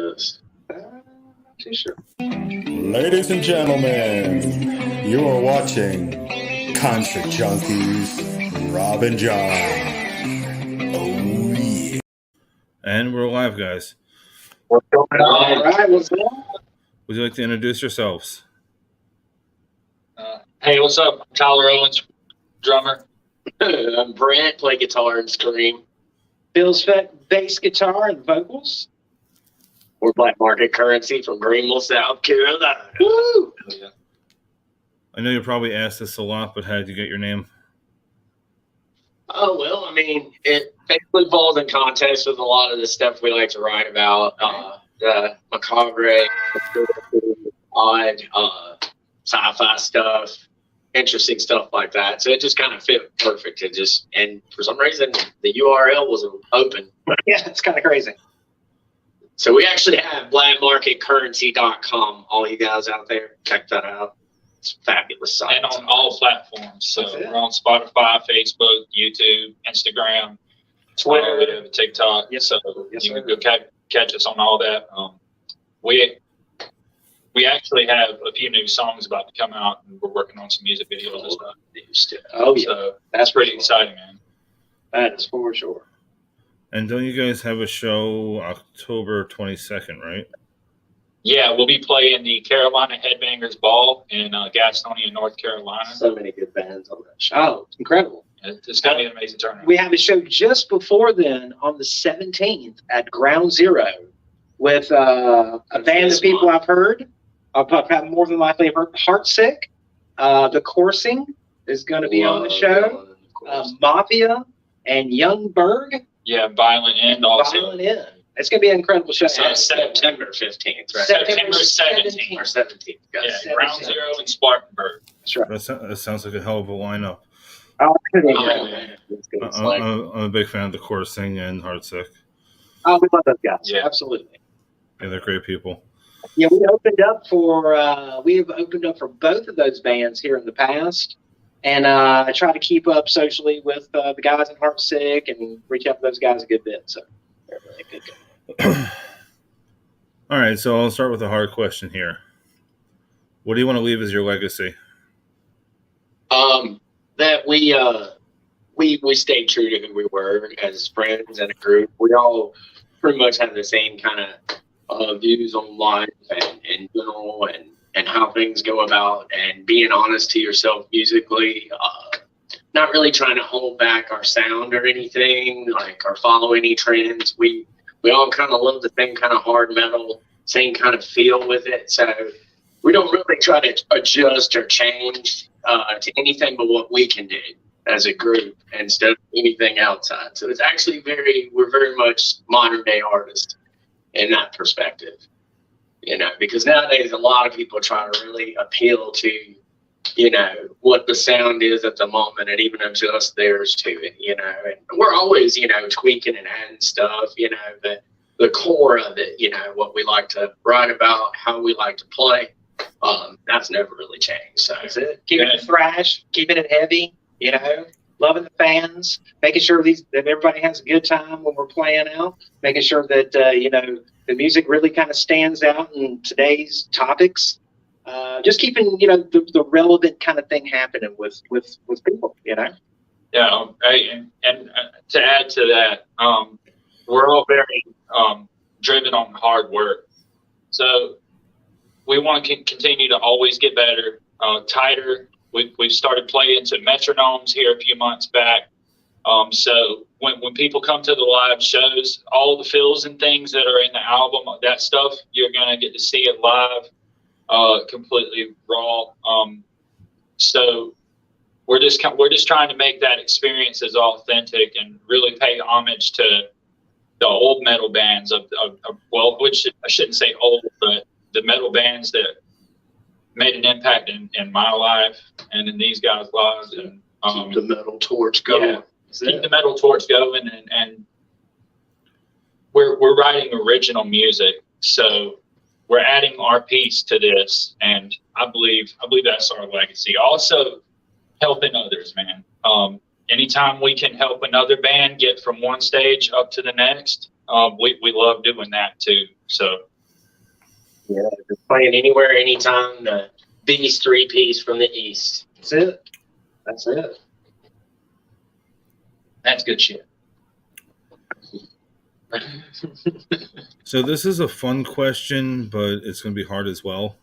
this. Not too sure. Ladies and gentlemen, you are watching Concert Junkies, Rob and John. Oh, yeah. And we're live, guys. What's going on? All right, what's going on? Would you like to introduce yourselves? Hey, what's up? I'm Tyler Owens, drummer. I'm Brent, play guitar and scream. Bill's bass guitar and vocals. We're Black Market Currency from Greenville, South Carolina. Woo! Yeah. I know you probably asked this a lot, but how did you get your name? Oh, well, I mean, it basically falls in context with a lot of the stuff we like to write about. The macabre, odd, sci-fi stuff, interesting stuff like that. So it just kind of fit perfect. And for some reason, the URL wasn't open. Yeah, it's kind of crazy. So we actually have blackmarketcurrency.com. All you guys out there, check that out. It's a fabulous site. And on all platforms. So we're on Spotify, Facebook, YouTube, Instagram, Twitter, TikTok. Yes, so yes, you can go catch us on all that. We actually have a few new songs about to come out, and we're working on some music videos and stuff. Oh, yeah. So that's pretty exciting, man. That is for sure. And don't you guys have a show October 22nd, right? Yeah, we'll be playing the Carolina Headbangers Ball in Gastonia, North Carolina. So many good bands on that show. Oh, it's incredible. It's going to be an amazing tournament. We have a show just before then on the 17th at Ground Zero with a band of people I've heard. I've more than likely heard Heartsick. The Coursing is going to be on the show. Mafia and Youngberg. Yeah, Violent End also. Violent End. It's going to be an incredible show. So September 15th, right? September 17th. Or 17th. Yeah, Ground Zero in Spartanburg. That's right. That sounds like a hell of a lineup. Oh, I'm a big fan of the Coursing and Heartsick. oh, we love those guys. Yeah. Absolutely. Yeah, they're great people. Yeah, we have opened up for both of those bands here in the past, and I try to keep up socially with the guys in Heartsick and reach out to those guys a good bit. So they're really good guys. All right, so I'll start with a hard question here. What do you want to leave as your legacy? That we stayed true to who we were as friends and a group. We all pretty much have the same kind of views on life and in general and how things go about, and being honest to yourself musically, not really trying to hold back our sound or anything, like, or follow any trends. We all kind of love the same kind of hard metal, same kind of feel with it. So we don't really try to adjust or change to anything but what we can do as a group instead of anything outside. So it's actually we're very much modern day artists in that perspective, because nowadays a lot of people try to really appeal to, what the sound is at the moment and even adjust theirs to it, and we're always, tweaking and adding stuff, the core of it, what we like to write about, how we like to play. That's never really changed. So That's it. Keeping it thrash, keeping it heavy, loving the fans, making sure that everybody has a good time when we're playing out, making sure that, the music really kind of stands out in today's topics. Just keeping, the relevant kind of thing happening with people, Yeah, and to add to that, we're all very driven on hard work. So we want to continue to always get better, tighter. We've started playing to metronomes here a few months back. So when people come to the live shows, all the fills and things that are in the album, that stuff, you're going to get to see it live, completely raw. So we're just trying to make that experience as authentic and really pay homage to the old metal bands which I shouldn't say old, but the metal bands that made an impact in my life and in these guys' lives. And keep the metal torch going. Yeah, keep the metal torch going, and we're writing original music, so we're adding our piece to this, and I believe that's our legacy. Also, helping others, man. Anytime we can help another band get from one stage up to the next, we love doing that too. So Yeah, just playing anywhere, anytime. The Beast 3-piece from the East. That's it. That's it. That's good shit. So this is a fun question, but it's going to be hard as well.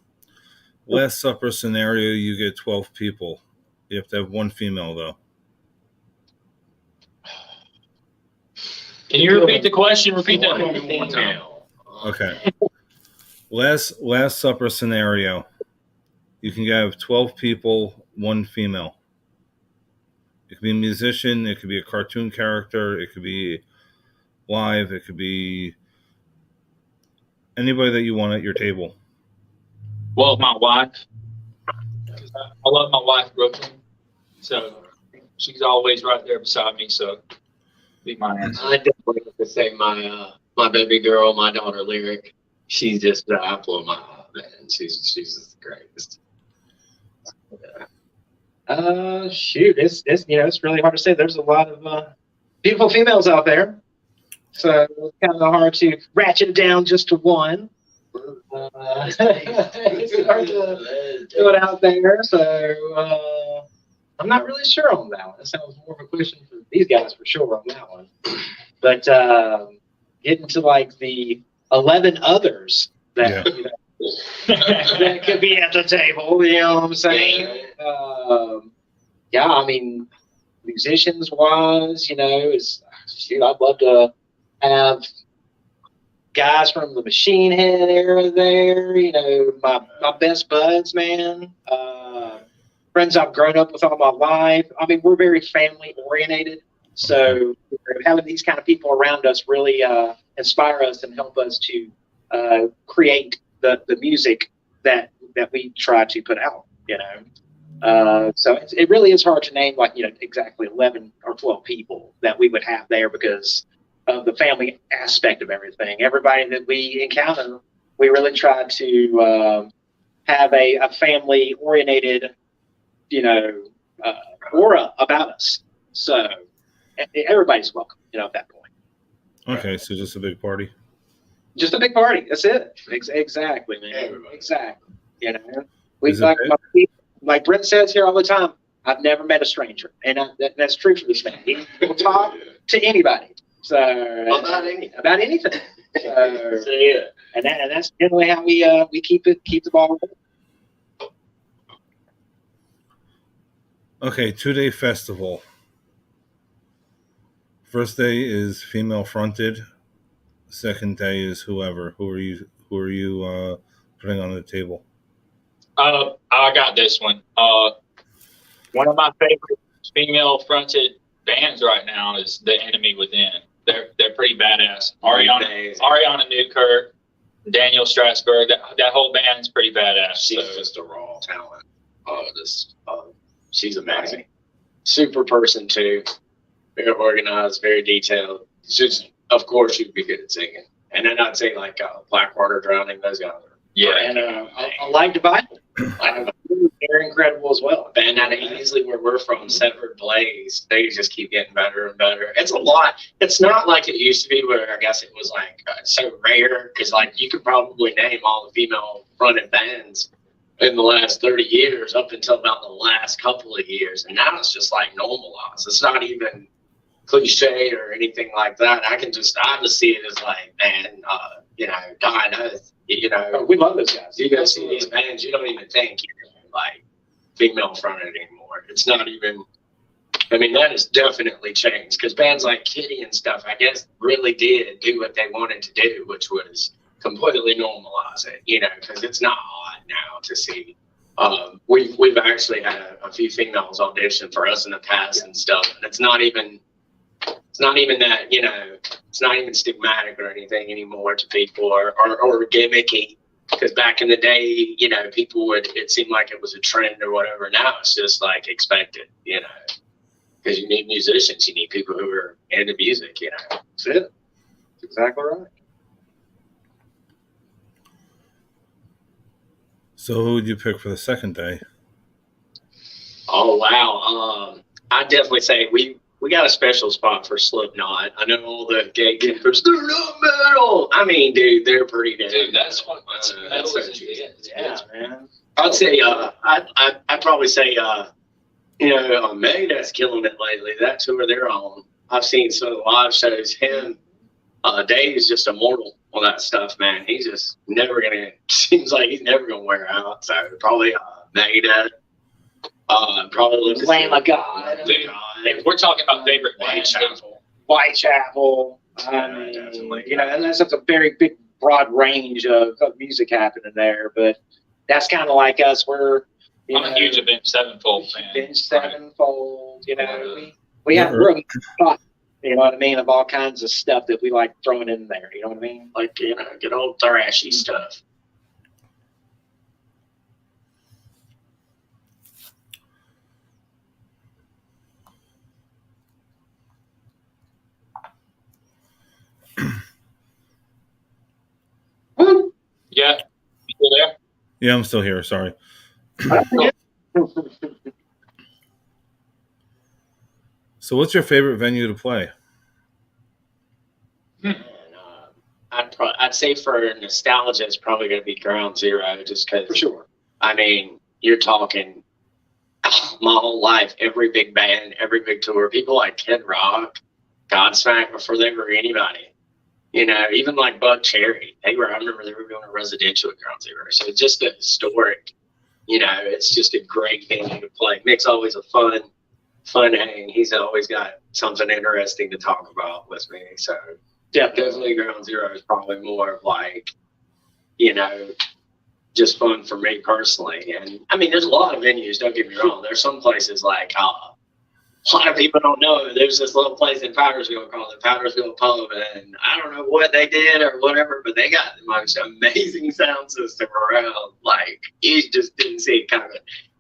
Last Supper scenario, you get 12 people. You have to have one female, though. Can you repeat the question? Repeat that one more time. Okay. Last Supper scenario. You can have 12 people, one female. It could be a musician. It could be a cartoon character. It could be live. It could be anybody that you want at your table. Well, my wife. I love my wife, Brooklyn. So she's always right there beside me. So be my answer. I definitely have to say my baby girl, my daughter Lyric. She's just the apple of my eye, man. She's just the greatest. Shoot, it's it's really hard to say. There's a lot of beautiful females out there, so it's kind of hard to ratchet it down just to one. It's hard to do it out there, so I'm not really sure on that one. That sounds more of a question for these guys for sure on that one. But getting to like the 11 others that that could be at the table, you know what I'm saying? Yeah, I mean, musicians wise, shoot, I'd love to have guys from the Machine Head era there, my best buds, man. Friends I've grown up with all my life. I mean, we're very family oriented. So having these kind of people around us really inspire us and help us to create the music that we try to put out, So it really is hard to name exactly 11 or 12 people that we would have there because of the family aspect of everything. Everybody that we encounter, we really try to have a family oriented, aura about us. So everybody's welcome, at that point. Okay, so just a big party. Just a big party. That's it. Exactly, man. Everybody. Exactly. We like Brent says here all the time. I've never met a stranger, and that's true for this man. He will talk to anybody. So About anything. About anything. So, So, yeah. and that's generally how we keep the ball rolling. Okay, 2-day festival. First day is female fronted. Second day is whoever. Who are you putting on the table? I got this one. One of my favorite female fronted bands right now is The Enemy Within. They're pretty badass. Ariana Newkirk, Daniel Strasberg. That whole band's pretty badass. She's just a raw talent. She's amazing. Super person too. Very organized, very detailed. Of course, she'd be good at singing. And then I'd say Blackwater Drowning. Those guys are. Yeah. And I like Divided. They're incredible as well. And out of Easley, where we're from, Severed Blaze, they just keep getting better and better. It's a lot. It's not like it used to be, where I guess it was so rare. Because you could probably name all the female fronted bands in the last 30 years up until about the last couple of years, and now it's just normalized. It's not even cliche or anything like that. I just see it as dying earth. We love those guys. You go see these bands, you don't even think female fronted anymore. It's not even. I mean, that has definitely changed because bands like Kitty and stuff, I guess, really did do what they wanted to do, which was completely normalize it. Because it's not odd now to see. We've actually had a few females audition for us in the past and stuff, and it's not even that, it's not even stigmatic or anything anymore to people or gimmicky. Because back in the day, people it seemed like it was a trend or whatever. Now it's just expected, because you need musicians, you need people who are into music, That's it. That's exactly right. So who would you pick for the second day? Oh, wow. I'd definitely say we got a special spot for Slipknot. I know all the gatekeepers, they're not metal. I mean, dude, they're pretty damn. Dude, that's what metal that's is. Yeah, man. I'd say, I'd probably say, Megadeth's killing it lately. That tour they're on. I've seen some of the live shows. Him, Dave's just immortal on that stuff, man. He's just never gonna. Seems like he's never gonna wear out. So probably Megadeth. Probably Lamb of God. Dude, if we're talking about favorite bands, Whitechapel. Definitely. And that's a very big, broad range of music happening there. But that's kind of like us. We're I'm a huge Avenged Sevenfold fan. Avenged Sevenfold. We're a spot, you know what I mean, of all kinds of stuff that we like throwing in there. You know what I mean? Like good old thrashy stuff. Yeah, you still there? Yeah, I'm still here. Sorry. So, what's your favorite venue to play? And, I'd say for nostalgia, it's probably going to be Ground Zero, just because. For sure. I mean, you're talking my whole life, every big band, every big tour, people like Kid Rock, Godsmack before they were anybody. Even like Buck Cherry, I remember they were doing a residential at Ground Zero. So it's just a historic, it's just a great venue to play. Mick's always a fun hang. He's always got something interesting to talk about with me. So definitely Ground Zero is probably more of like, just fun for me personally. And I mean, there's a lot of venues, don't get me wrong. There's some places like, a lot of people don't know. There's this little place in Powdersville called the Powdersville Pub, and I don't know what they did or whatever, but they got the most amazing sound system around. Like, you just didn't see it coming.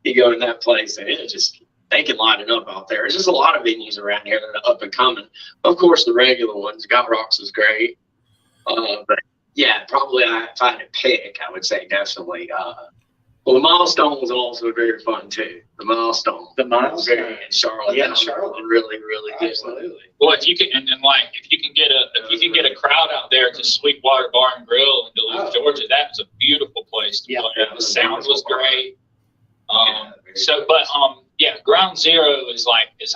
You go in that place, and it just, they can line it up out there. There's just a lot of venues around here that are up and coming. Of course, the regular ones, God Rocks is great. But yeah, probably if I had to pick, I would say definitely. Well, the Milestone was also very fun too. The Milestone. Milestone In Charlotte. Yeah, Charlotte. Really, really good. Absolutely. Well, if you can, and like, if you can get a crowd out there to Sweetwater Bar and Grill in Duluth, Georgia, that was a beautiful place to play. The sound was great. Ground Zero is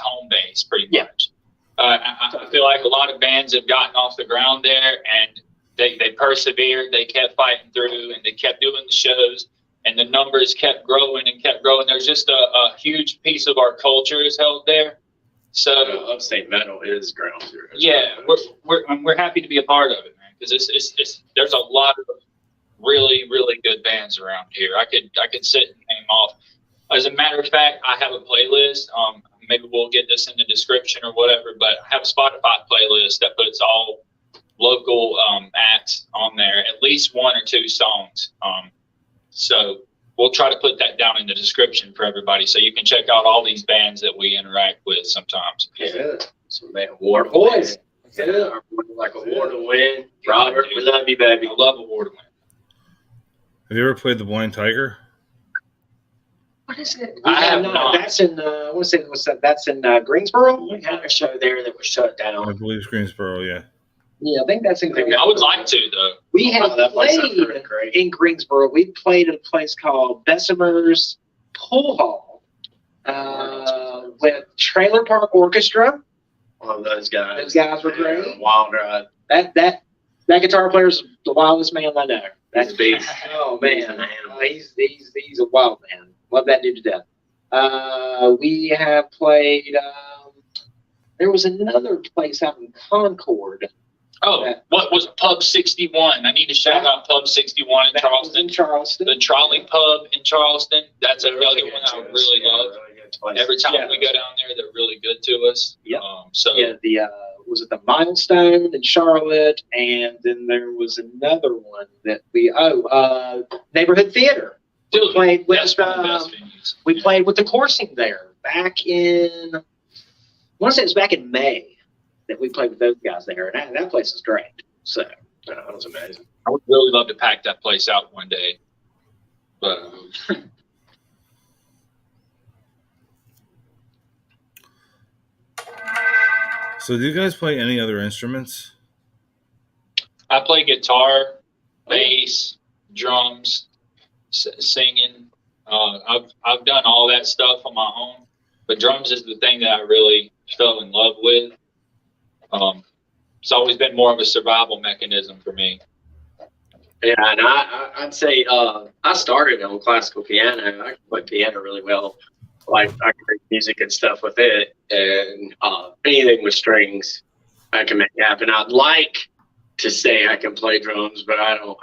home base pretty much. I feel like a lot of bands have gotten off the ground there, and they persevered. They kept fighting through, and they kept doing the shows. And the numbers kept growing and kept growing. There's just a huge piece of our culture is held there. So Upstate Metal is Ground Zero. Yeah, we're happy to be a part of it, man. Because it's there's a lot of really, really good bands around here. I could sit and name off. As a matter of fact, I have a playlist. Maybe we'll get this in the description or whatever. But I have a Spotify playlist that puts all local acts on there, at least one or two songs. So we'll try to put that down in the description for everybody, so you can check out all these bands that we interact with sometimes. Yeah, so man, Award Boys. Yeah, like Award to Win. Robert, we love you, baby. I love Award to Win. Have you ever played the Blind Tiger? What is it? I have not. That's in. I want to say what's that? That's in Greensboro. We had a show there that was shut down. I believe it's Greensboro, yeah. Yeah, I think that's in Greensboro. I would like to, though. We have that place played sounds pretty great. in Greensboro. We played at a place called Bessemer's Pool Hall with Trailer Park Orchestra. One of those guys. Those guys were great. Wild Ride. That guitar player's the wildest man I know. That's beast. Oh man, he's a wild man. Love that dude to death. We have played. There was another place out in Concord. Oh, what was Pub 61? I need to shout out Pub 61 in Charleston. The Trolley Pub in Charleston. That's another one I really love. Every time we go down there, they're really good to us. Yeah. The was it the Milestone in Charlotte, and then there was another one that Neighborhood Theater. We played with we played with the Coursing there back in. I want to say it was back in May that we played with those guys there, and that place is great. So that was amazing. I would really love to pack that place out one day, but. So, do you guys play any other instruments? I play guitar, bass, drums, singing. I've done all that stuff on my own, but drums is the thing that I really fell in love with. It's always been more of a survival mechanism for me. Yeah, and I'd say I started on classical piano. I can play piano really well. Like I can make music and stuff with it, and anything with strings, I can make happen. I'd like to say I can play drums, but I don't.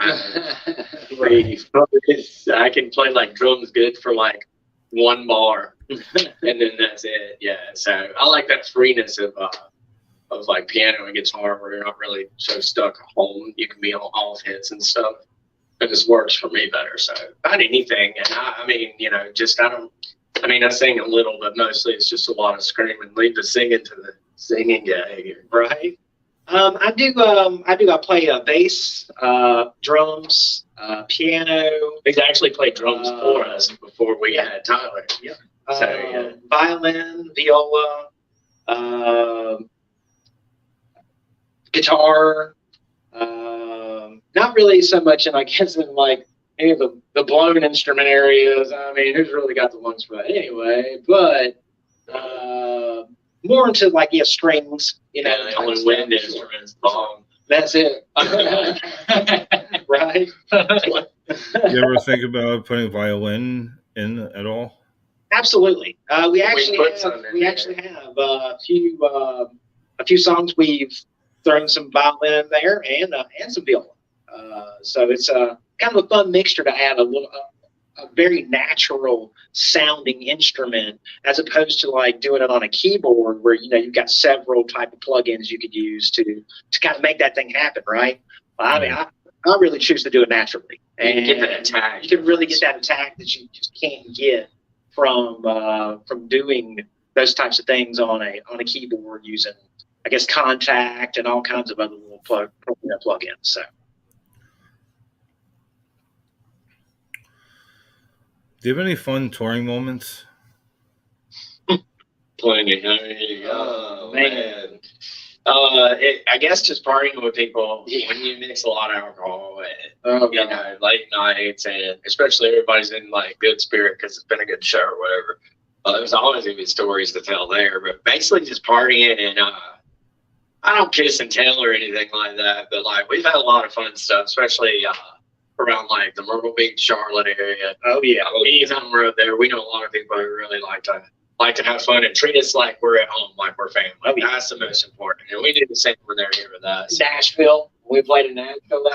I can play like drums good for like one bar, and then that's it. Yeah, so I like that freeness of like piano and guitar, where you're not really so stuck at home. You can be on off hits and stuff. It just works for me better. So about anything, and I mean, you know, just I sing a little, but mostly it's just a lot of screaming. Leave the singing to the singing guy, right? I do. I play bass, drums, piano. He's actually played drums for us before we had Tyler. Yeah. So Violin, viola, guitar. Not really so much in, I guess, in like any of the blown instrument areas. I mean, who's really got the lungs for that anyway? But more into like strings, you know, yeah, only wind instruments, bong. That's it. Right? You ever think about putting violin in at all? Absolutely. We actually have a few songs we've thrown some violin in there and some viola. So it's kind of a fun mixture to add a very natural sounding instrument, as opposed to like doing it on a keyboard where, you know, you've got several type of plugins you could use to kind of make that thing happen, right? I mean, I really choose to do it naturally, and you get that attack. You can really get that attack that you just can't get from doing those types of things on a keyboard using, I guess, Contact and all kinds of other little plugins. So. Do you have any fun touring moments? Plenty. Oh man. I guess just partying with people when you mix a lot of alcohol and you know, late nights, and especially everybody's in like good spirit because it's been a good show or whatever. There's always gonna be stories to tell there, but basically just partying, and I don't kiss and tell or anything like that, but like we've had a lot of fun stuff, especially around like the Myrtle Beach, Charlotte area. Oh yeah. Anytime we're up there, we know a lot of people who really like to have fun and treat us like we're at home, like we're family. Oh, yeah. That's the most important. And we did the same when they're here with us. Nashville. We played in Nashville.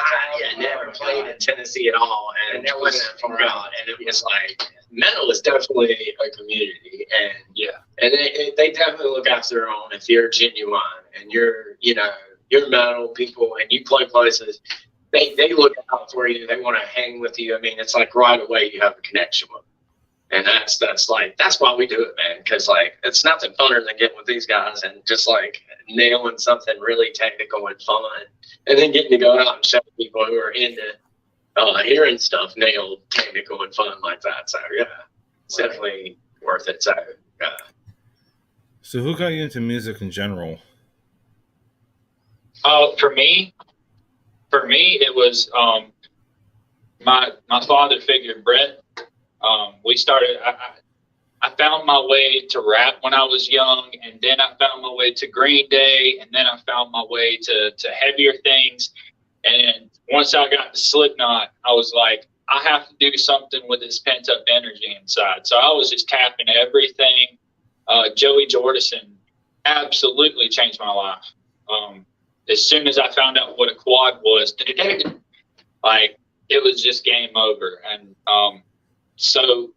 Never played in Tennessee at all, and it wasn't that far out. And it was like, metal is definitely a community, and they definitely look after their own. If you're genuine and you're metal people and you play places, they look out for you. They want to hang with you. I mean, it's like right away you have a connection with them. And that's why we do it, man. Because like it's nothing funner than getting with these guys and just like nailing something really technical and fun, and then getting to go out and show people who are into hearing stuff nailed, technical and fun like that. So yeah, it's definitely worth it. So yeah. So who got you into music in general? For me, it was my father figure, Brett. We started. I found my way to rap when I was young, and then I found my way to Green Day, and then I found my way to heavier things. And once I got to Slipknot, I was like, I have to do something with this pent up energy inside. So I was just tapping everything. Joey Jordison absolutely changed my life. As soon as I found out what a quad was, like it was just game over. And so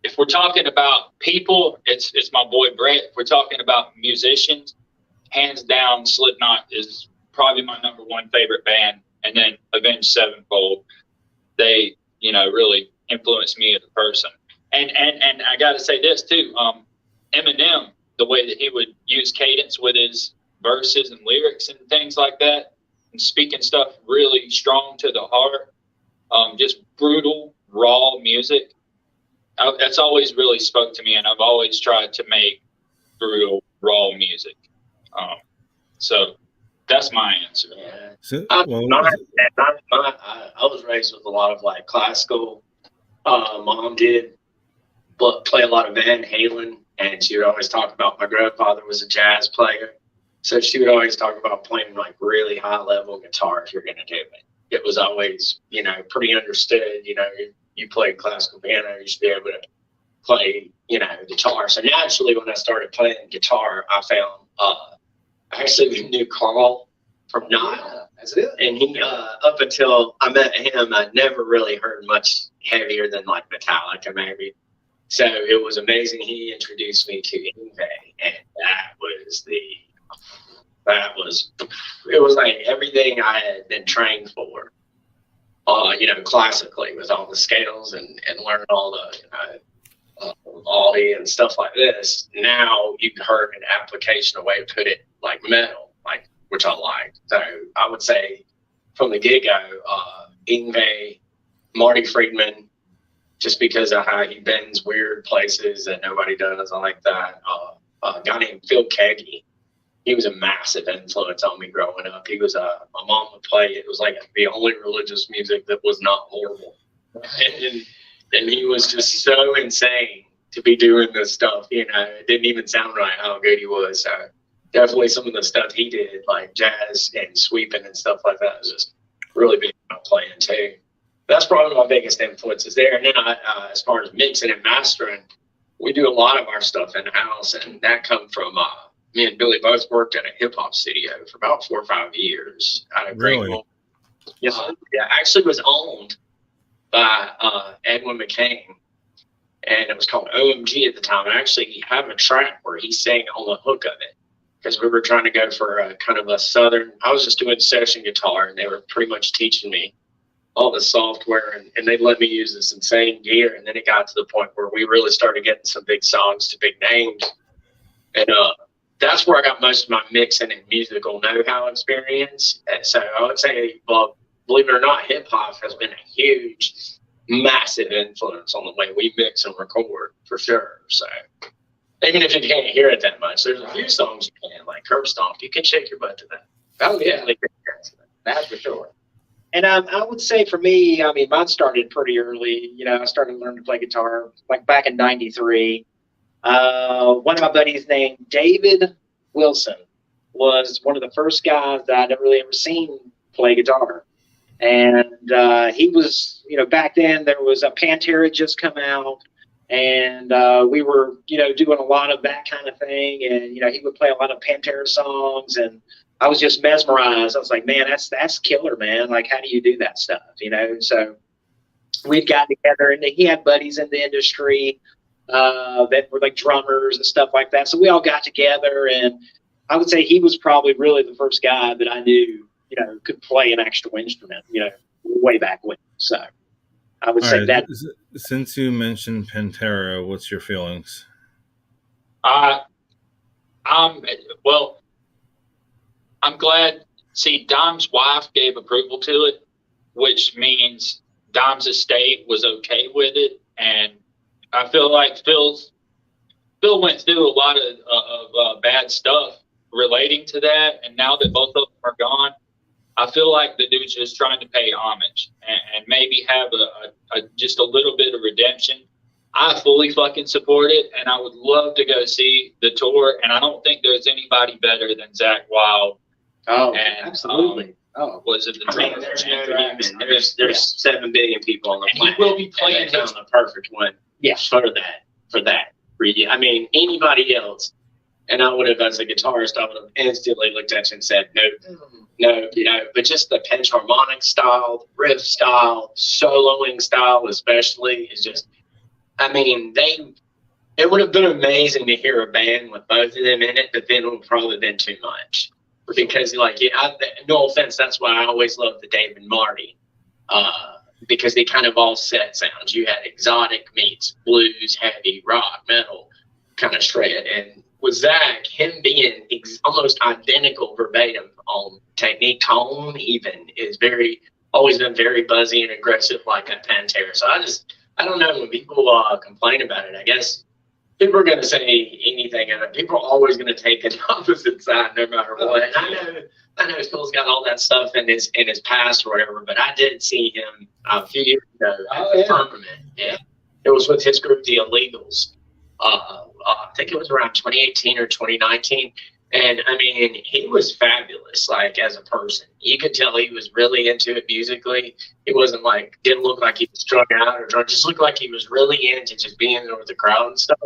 if we're talking about people, it's my boy Brett. If we're talking about musicians, hands down, Slipknot is probably my number one favorite band. And then Avenged Sevenfold, they, really influenced me as a person. And I got to say this too, Eminem, the way that he would use cadence with his verses and lyrics and things like that, and speaking stuff really strong to the heart, just brutal, raw music. That's always really spoke to me, and I've always tried to make brutal, raw music. So that's my answer. Yeah. So, I well, was raised with a lot of like classical. Mom did play a lot of Van Halen, and she would always talk about my grandfather was a jazz player. So she would always talk about playing like really high level guitar if you're going to do it. It was always, pretty understood. You played classical piano, you should be able to play, guitar. So naturally, when I started playing guitar, I found actually we knew Carl from Nile. That's it. And he, up until I met him, I never really heard much heavier than like Metallica, maybe. So it was amazing. He introduced me to Yngwie, and it was like everything I had been trained for, classically with all the scales and learning all the, Aldi and stuff like this. Now you heard an application, a way to put it like metal, which I liked. So I would say from the get-go, Yngwie, Marty Friedman, just because of how he bends weird places that nobody does. I like that. A guy named Phil Keaggy. He was a massive influence on me growing up. He was my mom would play. It was like the only religious music that was not horrible. And he was just so insane to be doing this stuff. It didn't even sound right how good he was. So definitely some of the stuff he did, like jazz and sweeping and stuff like that, was just really big about playing too. That's probably my biggest influences there. And then as far as mixing and mastering, we do a lot of our stuff in house, and that come from me and Billy both worked at a hip hop studio for about 4 or 5 years. Out of Really? Yes, yeah, actually was owned by Edwin McCain, and it was called OMG at the time. I actually have a track where he sang on the hook of it, because we were trying to go for a kind of a southern. I was just doing session guitar, and they were pretty much teaching me all the software, and they let me use this insane gear. And then it got to the point where we really started getting some big songs to big names, and that's where I got most of my mixing and musical know-how experience. And so I would say, well, believe it or not, hip hop has been a huge, massive influence on the way we mix and record, for sure. So even if you can't hear it that much, there's a few songs you can, like Curb Stomp. You can shake your butt to that. Oh, yeah. That's for sure. And I would say for me, mine started pretty early. I started learning to play guitar like back in '93. One of my buddies named David Wilson was one of the first guys that I'd really ever seen play guitar. And he was, back then there was a Pantera just come out, and we were, doing a lot of that kind of thing. And, he would play a lot of Pantera songs, and I was just mesmerized. I was like, man, that's killer, man. Like, how do you do that stuff? So we'd got together, and he had buddies in the industry that were like drummers and stuff like that. So we all got together, and I would say he was probably really the first guy that I knew, could play an actual instrument, way back when. So I would say that. Since you mentioned Pantera, what's your feelings? I'm glad. See, Dom's wife gave approval to it, which means Dom's estate was okay with it, and I feel like Phil went through a lot of bad stuff relating to that, and now that both of them are gone, I feel like the dude's just trying to pay homage and maybe have just a little bit of redemption. I fully fucking support it, and I would love to go see the tour, and I don't think there's anybody better than Zakk Wylde. Oh, and, absolutely. Was it the drummer? There's 7 billion people on the and planet. he will be playing the perfect one. Yeah. For that. Anybody else, and I would have, as a guitarist, I would have instantly looked at you and said, no, but just the pinch harmonic style, the riff style, soloing style especially is just, it would have been amazing to hear a band with both of them in it, but then it would have probably been too much. Because, no offense, that's why I always loved the Dave and Marty, because they kind of all set sounds. You had exotic meets blues, heavy, rock, metal kind of shred. And with Zakk, him being almost identical verbatim on technique, tone even, is always been very buzzy and aggressive like a Pantera. So I don't know, when people complain about it, I guess people are going to say anything, and people are always going to take an opposite side no matter what. And I know Phil's got all that stuff in his past or whatever, but I did see him a few years ago at the Firmament. Yeah, it was with his group, the Illegals. I think it was around 2018 or 2019. And I mean, he was fabulous, like as a person. You could tell he was really into it musically. He wasn't like, didn't look like he was strung out or drunk, just looked like he was really into just being there with the crowd and stuff.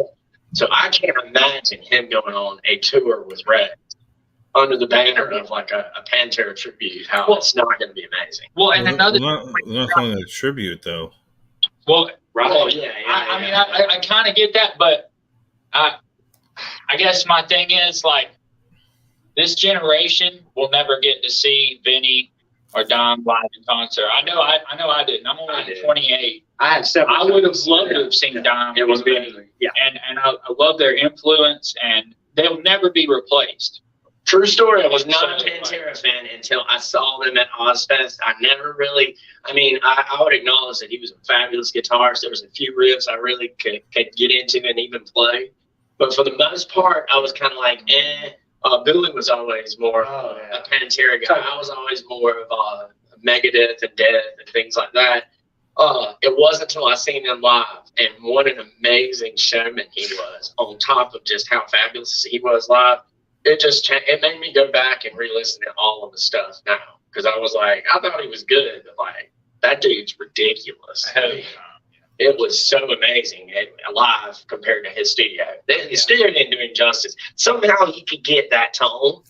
So I can't imagine him going on a tour with Red under the banner of like a Pantera tribute. How it's not going to be amazing. Well, and another not calling it a tribute though. Well, Right? well, Yeah. I mean, I kind of get that, but I guess my thing is like this generation will never get to see Vinny or Dom live in concert. I know I didn't. I'm only 28. I have several. I would have loved to have seen Dom. It was and Vinny. amazing. Yeah. And I love their influence, and they'll never be replaced. True story. I was not a Pantera fan until I saw them at Ozfest. I never really, I would acknowledge that he was a fabulous guitarist. There was a few riffs I really could get into and even play. But for the most part, I was kind of like, Billy was always more of a Pantera guy. I was always more of Megadeth and Death and things like that. It wasn't until I seen him live, and what an amazing showman he was, on top of just how fabulous he was live. It made me go back and re-listen to all of the stuff now, because I was like, I thought he was good, but like, that dude's ridiculous. It was so amazing live compared to his studio. The studio didn't do him justice. Somehow he could get that tone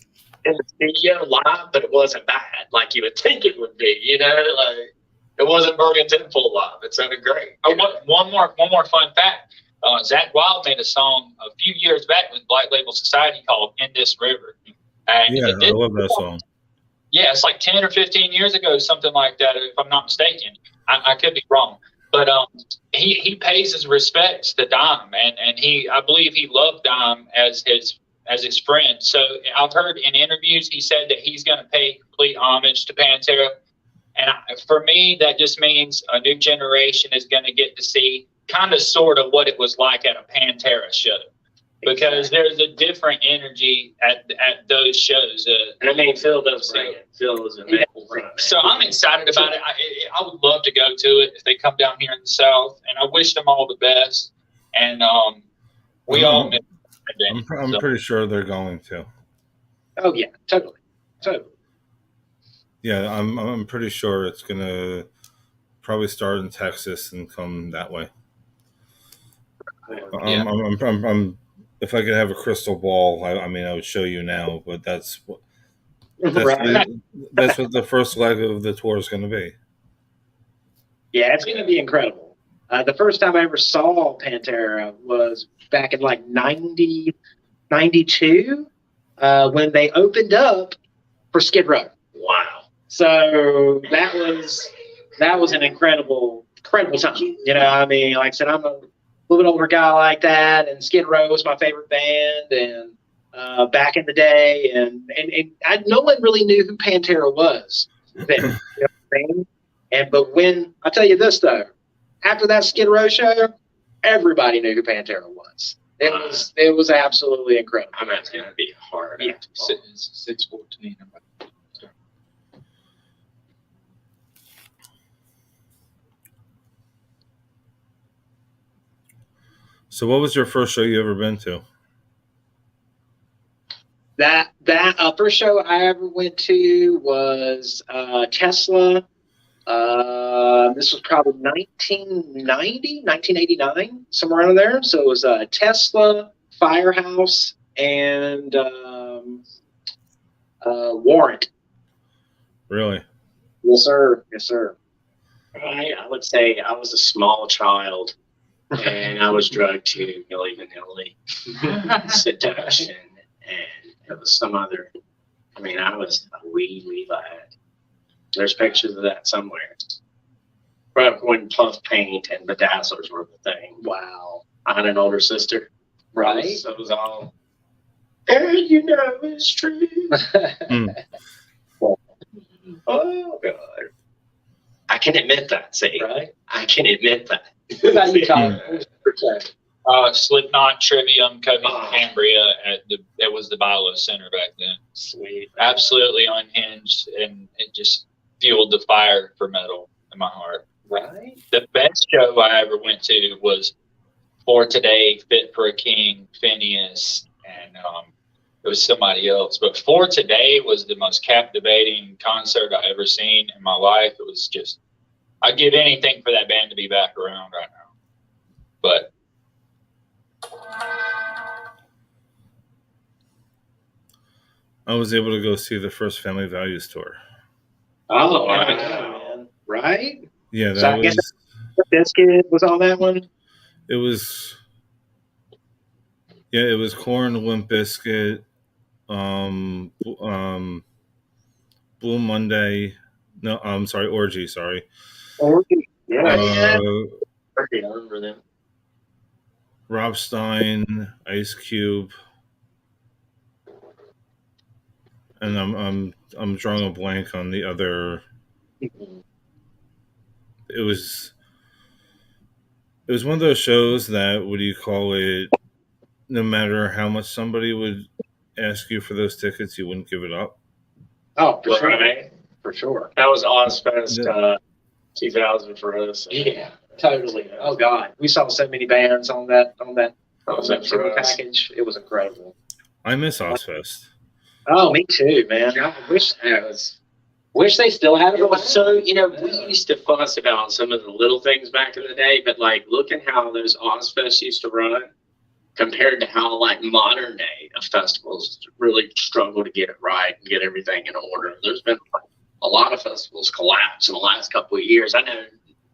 in the studio live, but it wasn't bad like you would think it would be. Like it wasn't Bergen Temple live. It sounded great. Oh, one more fun fact. Zach Wild made a song a few years back with Black Label Society called "In This River." And Yeah, I love that song. Yeah, it's like 10 or 15 years ago, something like that, if I'm not mistaken. I could be wrong. But he pays his respects to Dom, and I believe he loved Dom as his friend. So I've heard in interviews he said that he's going to pay complete homage to Pantera. And for me, that just means a new generation is going to get to see kind of sort of what it was like at a Pantera show. Because there's a different energy at those shows. And Phil does bring it. Phil is amazing. So I'm excited about it. I would love to go to it if they come down here in the South, and I wish them all the best. And we all miss them. I'm pretty sure they're going to. Oh yeah, totally. Yeah, I'm pretty sure it's gonna probably start in Texas and come that way. Yeah. I'm if I could have a crystal ball, I would show you now, but that's what the first leg of the tour is going to be. Yeah, it's going to be incredible. The first time I ever saw Pantera was back in like 92 when they opened up for Skid Row. Wow. So that was an incredible time. Like I said, I'm a little bit older guy like that, and Skid Row was my favorite band, and back in the day, and no one really knew who Pantera was then. But when I tell you this though, after that Skid Row show, everybody knew who Pantera was. It was absolutely incredible. I'm not going to be hard. Yeah. 6:14. So, what was your first show you ever been to? That first show I ever went to was Tesla. This was probably 1989, somewhere around there. So it was Tesla, Firehouse, and Warrant. Really? Yes, sir. I would say I was a small child, and I was drugged to Milli Vanilli, Seduction, and it was some other. I was a wee lad. There's pictures of that somewhere. Right when Puff Paint and Bedazzlers were the thing. Wow. I had an older sister. Right. So it was all. And it's true. Oh God. I can admit that. See, Right. I can admit that. What about you, Colin? What was your first show? Slipknot, Trivium, Covenant, Oh. Cambria. It was the Bilo Center back then. Sweet. Absolutely unhinged, and it just fueled the fire for metal in my heart. Right? The best show I ever went to was For Today, Fit for a King, Phineas, and it was somebody else. But For Today was the most captivating concert I ever seen in my life. It was just, I'd give anything for that band to be back around right now. But I was able to go see the first Family Values tour. Oh, Wow. I know, man. Right? Yeah, So that I guess was. Biscuit was on that one. It was. Yeah, it was Korn, Limp Bizkit, Blue Monday. No, I'm sorry, Orgy. Sorry. Yeah. Pretty young for them. Rob Stein, Ice Cube, and I'm drawing a blank on the other. It was one of those shows that, what do you call it? No matter how much somebody would ask you for those tickets, you wouldn't give it up. Oh, for sure. Right. For sure. That was Ozfest 2000 for us. Yeah, totally. Oh God, we saw so many bands on that That was it for single us. package. It was incredible. I miss Ozfest. Oh, me too, man. I wish they still had it. It was so, we used to fuss about some of the little things back in the day, but like, look at how those Ozfests used to run compared to how like modern day of festivals really struggle to get it right and get everything in order. There's been like, a lot of festivals collapse in the last couple of years. I know,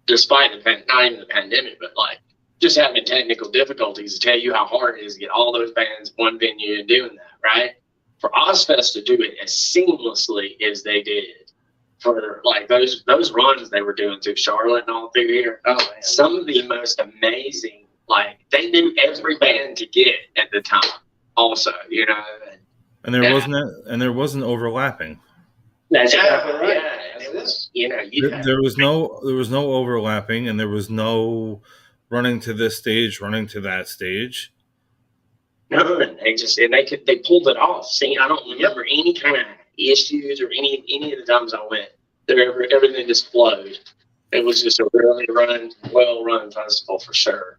despite not even the pandemic, but like just having technical difficulties to tell you how hard it is to get all those bands in one venue and doing that, right? For Ozfest to do it as seamlessly as they did, for like those runs they were doing through Charlotte and all through here, Oh man. some of the most amazing, like they knew every band to get at the time also, And there Yeah. wasn't overlapping. That's exactly right. Yeah, and it was, you had There was no overlapping, and there was no running to this stage, running to that stage. none. They pulled it off. See, I don't remember any kind of issues or any of the times I went there. Everything just flowed. It was just a really well run festival for sure.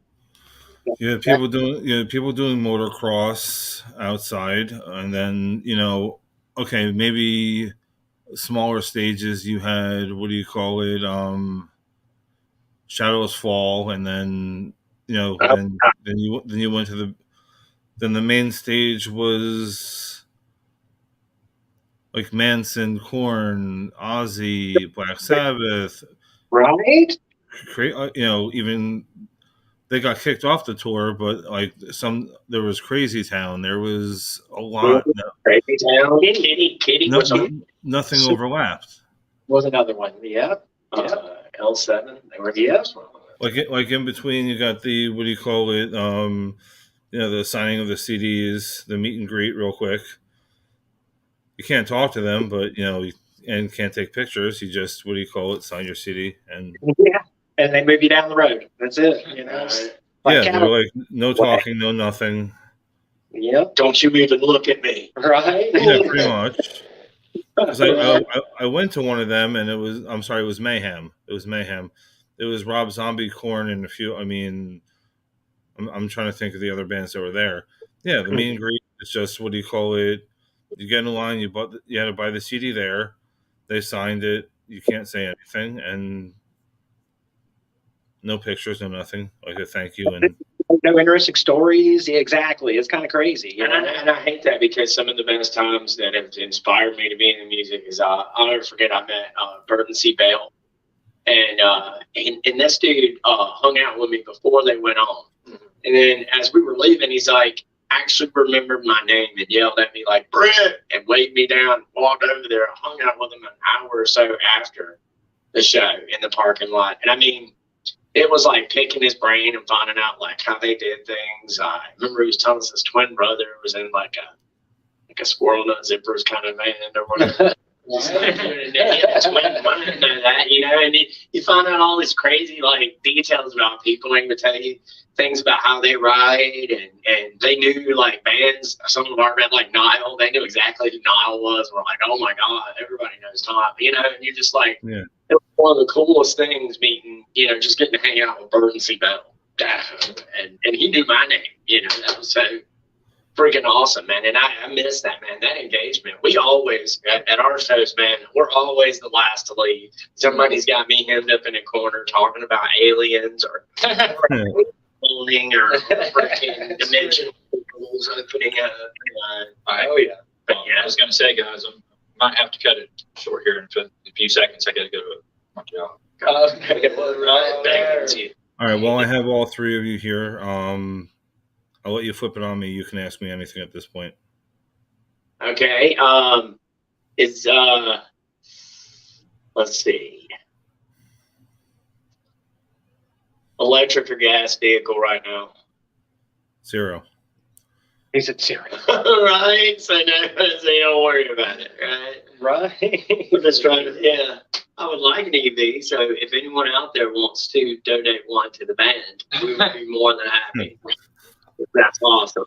You had people doing motocross outside, and then okay, maybe smaller stages. You had, what do you call it? Shadows Fall, and then then you went to the main stage was like Manson, Korn, Ozzy, Black Sabbath. Right? Even they got kicked off the tour, but like there was Crazy Town, there was a lot. Crazy Town, Kitty Nothing overlapped. Was another one. Yep. L7. They were Like in between, you got the, what do you call it? The signing of the CDs, the meet and greet, real quick. You can't talk to them, but and can't take pictures. You just, what do you call it? Sign your CD, and Yeah. And they move you down the road. That's it. Like they were like, no talking, no nothing. Yep. Don't you even look at me. Right? Yeah, pretty much. Because I went to one of them, and it was Mayhem. It was Mayhem. It was Rob Zombie, Korn, and a few. I mean, I'm trying to think of the other bands that were there. Yeah, the meet and greet is just, what do you call it? You get in the line, you had to buy the CD there. They signed it. You can't say anything, and no pictures, no nothing. Like a thank you, and No interesting stories. Yeah, exactly. It's kind of crazy. And I hate that, because some of the best times that have inspired me to be in the music is I'll never forget I met Burton C. Bale, and this dude hung out with me before they went on, and then as we were leaving, he's like, actually remembered my name and yelled at me like, Brett, and waved me down, walked over there. I hung out with him an hour or so after the show in the parking lot, and I mean, it was like picking his brain and finding out like how they did things. I remember he was telling us his twin brother was in like a squirrel nut zippers kind of band or whatever. It's fun to know that, you know, and you find out all these crazy like details about people. They would tell you things about how they ride, and they knew like bands. Some of our band like Nile, they knew exactly who Nile was. We're like, oh my god, everybody knows Nile, you know. And you're just like, Yeah. it was one of the coolest things meeting, you know, just getting to hang out with Bird and C. Bell, and he knew my name, you know. That was so freaking awesome, man. And I miss that, man. That engagement. We always at our shows, man, we're always the last to leave. Somebody's got me hemmed up in a corner talking about aliens or cloning or freaking dimensional portals opening up. Oh yeah. But I yeah, was going to say, guys, I might have to cut it short here in a few seconds. I got to go to my job. okay, well, right, thank you. All right. Well, I have all three of you here. I'll let you flip it on me. You can ask me anything at this point. Okay. It's let's see. Electric or gas vehicle right now? 0. He said serious. Right. So you don't worry about it, right? Right. We're just trying to, yeah. I would like an EV, so if anyone out there wants to donate one to the band, we would be more than happy. That's awesome.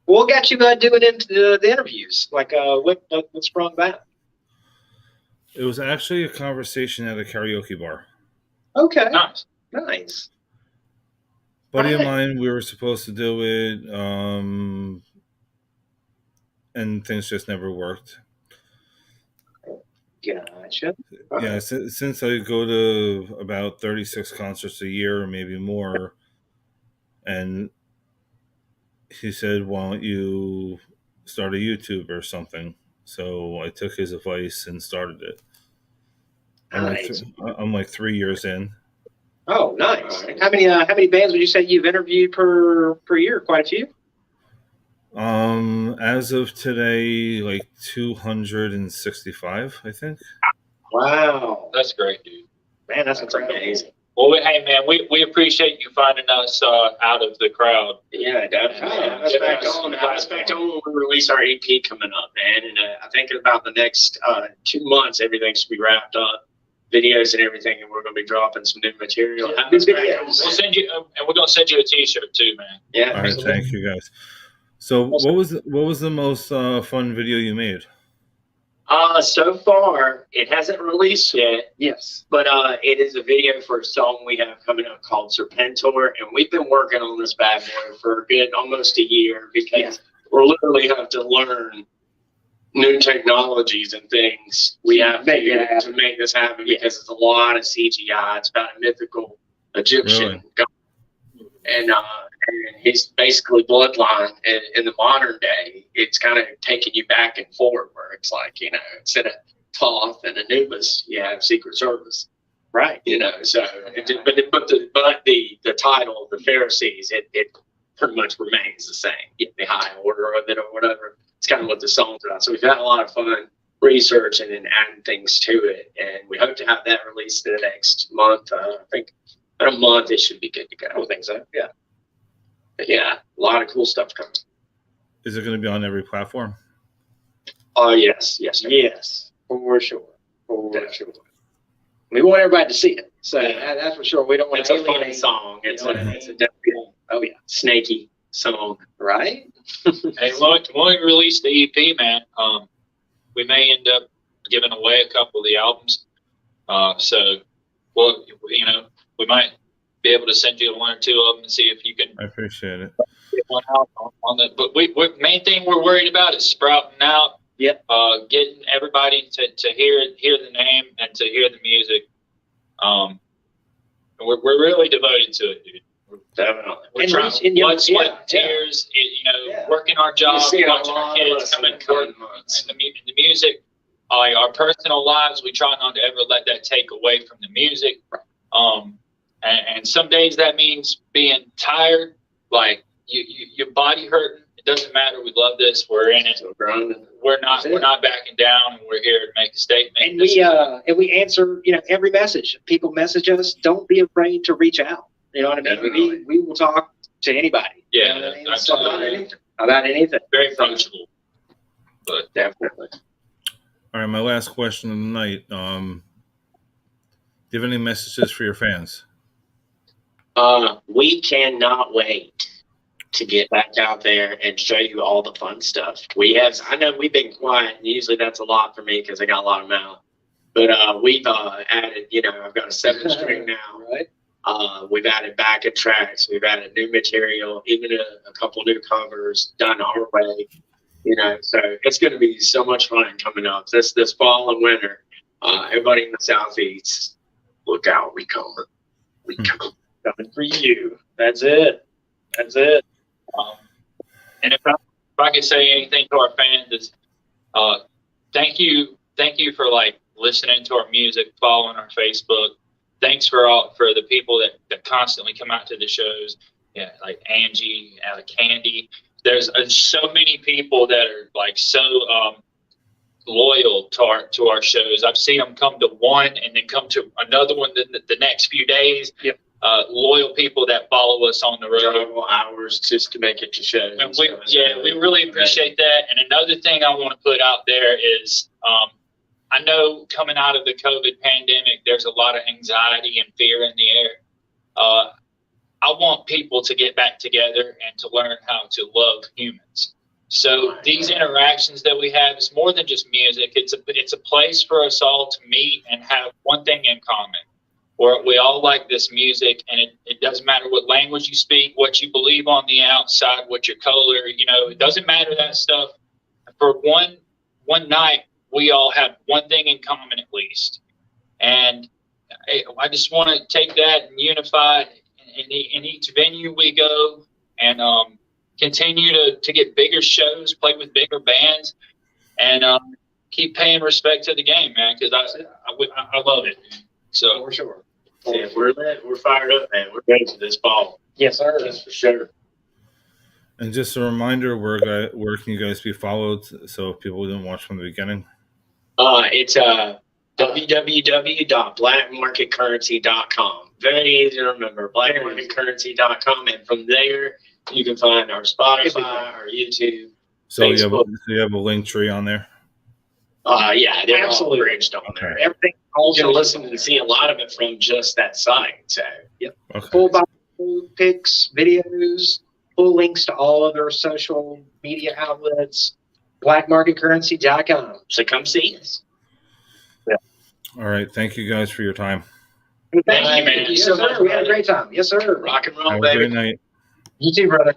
What got you doing into the interviews? Like, what sprung that? It was actually a conversation at a karaoke bar. Okay. Nice. Nice. Buddy of Right. mine, we were supposed to do it, and things just never worked. Gotcha. Yeah, since I go to about 36 concerts a year, or maybe more, and he said, "Why don't you start a YouTube or something?" So I took his advice and started it. Nice. I'm like 3 years in. Oh, nice. How many bands would you say you've interviewed per year? Quite a few. As of today, like 265, I think. Wow. That's great, dude. Man, that's That's incredible. amazing. Well, hey, man, we appreciate you finding us out of the crowd. Yeah, definitely. I expect on when we release our EP coming up, man. And I think in about the next 2 months, everything should be wrapped up, videos and everything, and we're going to be dropping some new material. Yeah, Happy videos. We'll send you, and we're gonna send you a T-shirt too, man. Yeah. All right, thank you guys. So, what was the most fun video you made? So far, it hasn't released yet, Yes. but it is a video for a song we have coming up called Serpentor, and we've been working on this bad boy for a good almost a year because Yeah. we're literally have to learn new technologies and things we have Make it to happen. make this happen Yeah. because it's a lot of CGI. It's about a mythical Egyptian Really? god, and he's basically bloodline in the modern day. It's kind of taking you back and forward, where it's like, you know, instead of Thoth and Anubis, you have Secret Service, Right. you know. So, but the title, the Pharisees, it pretty much remains the same. The high order of it or whatever. It's kind of what the song's about. So we've had a lot of fun researching and adding things to it, and we hope to have that released in the next month. I think in a month it should be good to go. I would think so. Yeah. But yeah, a lot of cool stuff coming. Is it going to be on every platform? Oh yes, yes, Yes. For sure. For Yeah. sure. We want everybody to see it. So Yeah. that's for sure. We don't want It's to a funny alienate. song. It's Yeah. it's a definitely Oh yeah. snaky song. Right. Hey, when we release the EP, man, we may end up giving away a couple of the albums. So, well, you know, we might be able to send you one or two of them and see if you can I appreciate it. get one out on the. But we main thing we're worried about is sprouting out. Yep. Getting everybody to hear the name and to hear the music. And we're really devoted to it, dude. Definitely. We're And trying reach- and, you know, blood, sweat, yeah, and tears. You know, Yeah. working our job, You see a watching our lot of kids us come in and the come. coming months. And the music, our personal lives, we try not to ever let that take away from the music. And some days that means being tired, like your body hurting. It doesn't matter. We love this. We're in it. So grinding. We're not backing down. And we're here to make a statement. And we answer, you know, every message. People message us. Don't be afraid to reach out. You know what I mean? Definitely. We will talk to anybody. Yeah, You know what I mean? that's So, about anything. very approachable. Definitely. All right, my last question of the night. Do you have any messages for your fans? We cannot wait to get back out there and show you all the fun stuff. I know we've been quiet, and usually that's a lot for me because I got a lot of mouth. But we've added, I've got a 7-string now. Right. We've added backing tracks. We've added new material, even a couple new covers done our way. So it's going to be so much fun coming up this fall and winter. Everybody in the Southeast, look out, we coming. We coming for you. That's it. And if I could say anything to our fans, is thank you for listening to our music, following our Facebook. Thanks for the people that constantly come out to the shows. Yeah, like Angie, Candy. There's so many people that are so loyal to our shows. I've seen them come to one and then come to another one the next few days. Yep. Loyal people that follow us on the road. Drive hours just to make it to shows. And we really appreciate that. And another thing I want to put out there is, I know coming out of the COVID pandemic, there's a lot of anxiety and fear in the air. I want people to get back together and to learn how to love humans. So these interactions that we have is more than just music. It's a place for us all to meet and have one thing in common, where we all like this music, and it doesn't matter what language you speak, what you believe on the outside, what your color, it doesn't matter that stuff. For one night, we all have one thing in common at least. And I just want to take that and unify it in each venue we go, and continue to get bigger shows, play with bigger bands, and keep paying respect to the game, man, because I love it. So For sure. Yeah, we're fired up, man. We're ready for this fall. Yes, sir. That's for sure. And just a reminder, where can you guys be followed? So if people didn't watch from the beginning. It's www.blackmarketcurrency.com. Very easy to remember. Blackmarketcurrency.com, and from there you can find our Spotify, our YouTube. So Facebook. you have a link tree on there. Yeah, they're Absolutely. all bridged on there. Okay. Everything. You can listen and see a lot of it from just that site. So, Yep. Okay. Full Bible pics, videos, full links to all other social media outlets. BlackMarketCurrency.com. so come see us. All right. Thank you guys for your time. Thank you, man. Yes, sir. We had a great time. Yes, sir. Rock and roll, Have a baby. great night. You too, brother.